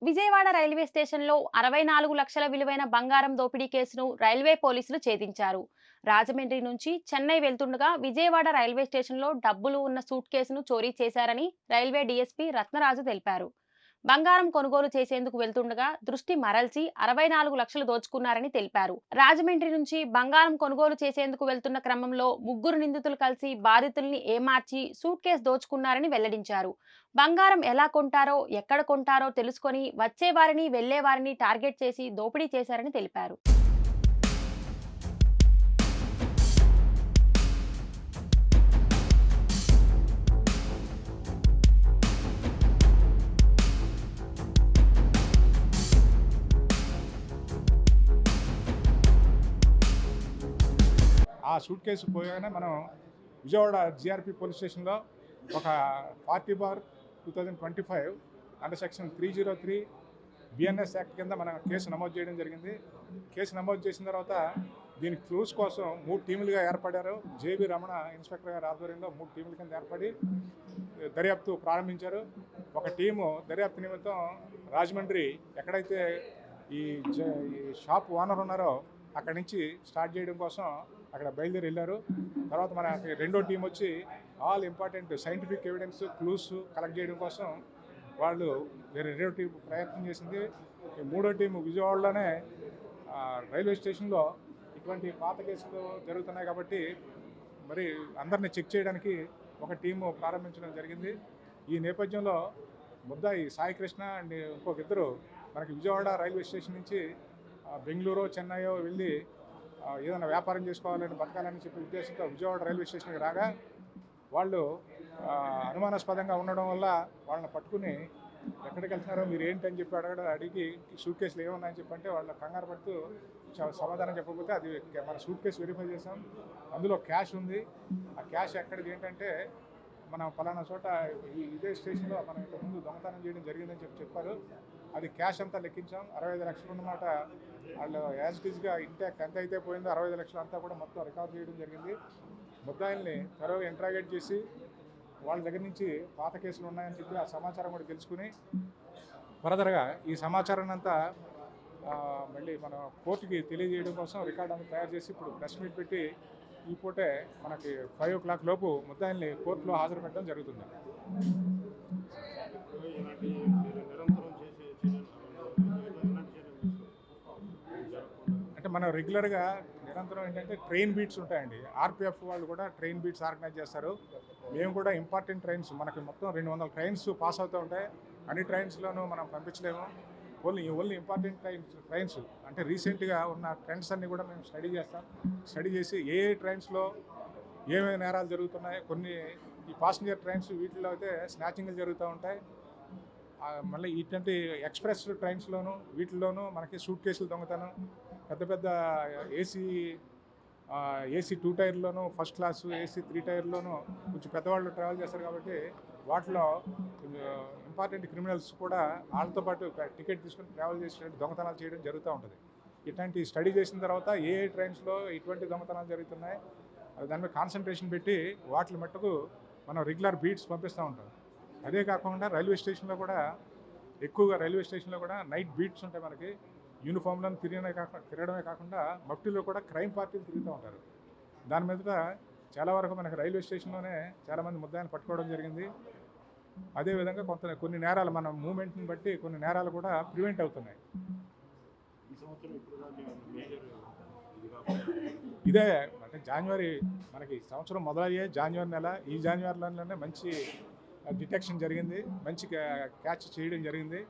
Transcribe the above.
Vijayawada railway స్టేషన్లో 64 లక్షల విలువైన బంగారం దోపిడీ కేసును రైల్వే పోలీసులు ఛేదించారు. రాజమండ్రి నుంచి చెన్నై వెళ్తుండగా విజయవాడ రైల్వే స్టేషన్లో డబ్బులు ఉన్న సూట్ కేసును చోరీ చేశారని రైల్వే డీఎస్పీ రత్నరాజు తెలిపారు. బంగారం కొనుగోలు చేసేందుకు వెళ్తుండగా దృష్టి మరల్చి 64 లక్షలు దోచుకున్నారని తెలిపారు. రాజమండ్రి నుంచి బంగారం కొనుగోలు చేసేందుకు వెళ్తున్న క్రమంలో ముగ్గురు నిందితులు కలిసి బాధితుల్ని ఏమార్చి సూట్ కేసు దోచుకున్నారని వెల్లడించారు. బంగారం ఎలా కొంటారో, ఎక్కడ కొంటారో తెలుసుకొని వచ్చేవారిని, వెళ్లేవారిని టార్గెట్ చేసి దోపిడీ చేశారని తెలిపారు. ఆ సూట్ కేసు పోగానే మనం విజయవాడ జీఆర్పీ పోలీస్ స్టేషన్లో ఒక 40/2025 అండర్ సెక్షన్ 303 బిఎన్ఎస్ యాక్ట్ కింద మనం కేసు నమోదు చేయడం జరిగింది. కేసు నమోదు చేసిన తర్వాత దీనికి క్లూస్ కోసం 3 టీములుగా ఏర్పడారు. జేబీ రమణ ఇన్స్పెక్టర్ గారి ఆధ్వర్యంలో 3 టీముల కింద ఏర్పడి దర్యాప్తు ప్రారంభించారు. ఒక టీము దర్యాప్తు నిమిత్తం రాజమండ్రి ఎక్కడైతే ఈ షాప్ ఓనర్ ఉన్నారో అక్కడి నుంచి స్టార్ట్ చేయడం కోసం అక్కడ బయలుదేరి వెళ్ళారు. తర్వాత మనకి రెండో టీం వచ్చి all important scientific evidence clues collect చేయడం కోసం వాళ్ళు రెండో టీం ప్రయత్నం చేసింది. మూడో టీము విజయవాడలోనే రైల్వే స్టేషన్లో ఇటువంటి పాత కేసులు జరుగుతున్నాయి కాబట్టి మరి అందరినీ చెక్ చేయడానికి ఒక టీము ప్రారంభించడం జరిగింది. ఈ నేపథ్యంలో ముద్దాయి సాయి కృష్ణ అండ్ ఇంకొక ఇద్దరు మనకి విజయవాడ రైల్వే స్టేషన్ నుంచి బెంగళూరు చెన్నైయో వెళ్ళి ఏదైనా వ్యాపారం చేసుకోవాలని బతకాలని చెప్పే ఉద్దేశంతో విజయవాడ రైల్వే స్టేషన్కి రాగా వాళ్ళు అనుమానాస్పదంగా ఉండడం వల్ల వాళ్ళని పట్టుకుని ఎక్కడికి వెళ్తున్నారో మీరు ఏంటని చెప్పి అడిగి సూట్ కేసులు ఏమున్నాయని చెప్పంటే వాళ్ళు కంగారు పడుతూ సమాధానం చెప్పకపోతే అది మన సూట్ కేసు వెరిఫై చేసాం. అందులో క్యాష్ ఉంది. ఆ క్యాష్ ఎక్కడిది ఏంటంటే మనం పలానా చోట ఇదే స్టేషన్లో మనం ఇంతకుముందు దొంగతనం చేయడం జరిగిందని చెప్పారు. అది క్యాష్ అంతా లెక్కించాం. 65 లక్షలు ఉన్నమాట. వాళ్ళు యాజ్ ఇట్ ఈస్గా ఇంటాక్ట్ ఎంత అయితే పోయిందో 65 లక్షలు అంతా కూడా మొత్తం రికవర్ చేయడం జరిగింది. ముద్దాయిల్ని త్వరగా ఇంట్రాగేట్ చేసి వాళ్ళ దగ్గర నుంచి పాత కేసులు ఉన్నాయని చెప్పి ఆ సమాచారం కూడా తెలుసుకుని ఫర్దర్గా ఈ సమాచారాన్ని అంతా మళ్ళీ మన కోర్టుకి తెలియజేయడం కోసం రికార్డు అంతా తయారు చేసి ఇప్పుడు ప్రెస్ మీట్ పెట్టి ఈ పూటే మనకి 5 o'clock లోపు ముద్దాయిల్ని కోర్టులో హాజరు పెట్టడం జరుగుతుంది. అంటే మనం రెగ్యులర్గా నిరంతరం ఏంటంటే ట్రైన్ బీట్స్ ఉంటాయండి. ఆర్పిఎఫ్ వాళ్ళు కూడా ట్రైన్ బీట్స్ ఆర్గనైజ్ చేస్తారు. మేము కూడా ఇంపార్టెంట్ ట్రైన్స్ మనకి మొత్తం 200 ట్రైన్స్ పాస్ అవుతూ ఉంటాయి. అన్ని ట్రైన్స్లోనూ మనం పంపించలేము. ఓన్లీ ఇంపార్టెంట్ ట్రైన్స్ అంటే రీసెంట్గా ఉన్న ట్రెండ్స్ అన్నీ కూడా మేము స్టడీ చేస్తాం. స్టడీ చేసి ఏ ట్రైన్స్లో ఏమేమి నేరాలు జరుగుతున్నాయి, కొన్ని ఈ పాసింజర్ ట్రైన్స్ వీటిలో అయితే స్నాచింగ్లు జరుగుతూ ఉంటాయి. మళ్ళీ ఇటువంటి ఎక్స్ప్రెస్ ట్రైన్స్లోనూ వీటిల్లోనూ మనకి సూట్ కేసులు దొంగతనం, పెద్ద పెద్ద ఏసీ 2 టైర్లోనూ ఫస్ట్ క్లాసు, ఏసీ 3 టైర్లోనూ కొంచెం పెద్దవాళ్ళు ట్రావెల్ చేస్తారు కాబట్టి వాటిలో ఇంపార్టెంట్ క్రిమినల్స్ కూడా వాళ్ళతో పాటు టికెట్ తీసుకొని ట్రావెల్ చేసినట్టు దొంగతనాలు చేయడం జరుగుతూ ఉంటుంది. ఇట్లాంటి స్టడీ చేసిన తర్వాత ఏ ట్రైన్స్లో ఇటువంటి దొంగతనాలు జరుగుతున్నాయి దాని మీద కాన్సన్ట్రేషన్ పెట్టి వాటి మట్టుకు మనం రెగ్యులర్ బీట్స్ పంపిస్తూ ఉంటాం. అదే కాకుండా రైల్వే స్టేషన్లో కూడా ఎక్కువగా నైట్ బీట్స్ ఉంటాయి. మనకి యూనిఫామ్లను తిరగడమే కాకుండా మఫ్టీలో కూడా క్రైమ్ పార్టీలు తిరుగుతూ ఉంటారు. దాని మీద చాలా వరకు మనకి రైల్వే స్టేషన్లోనే చాలామంది ముద్దాయిని పట్టుకోవడం జరిగింది. అదేవిధంగా కొన్ని నేరాలు మన మూమెంట్ని బట్టి కొన్ని నేరాలు కూడా ప్రివెంట్ అవుతున్నాయి. ఇదే అంటే జనవరి మనకి సంవత్సరం మొదలయ్యే జనవరి నెల. ఈ జనవరిలోనే మంచి డిటెక్షన్ జరిగింది, మంచి క్యాచ్ చేయడం జరిగింది.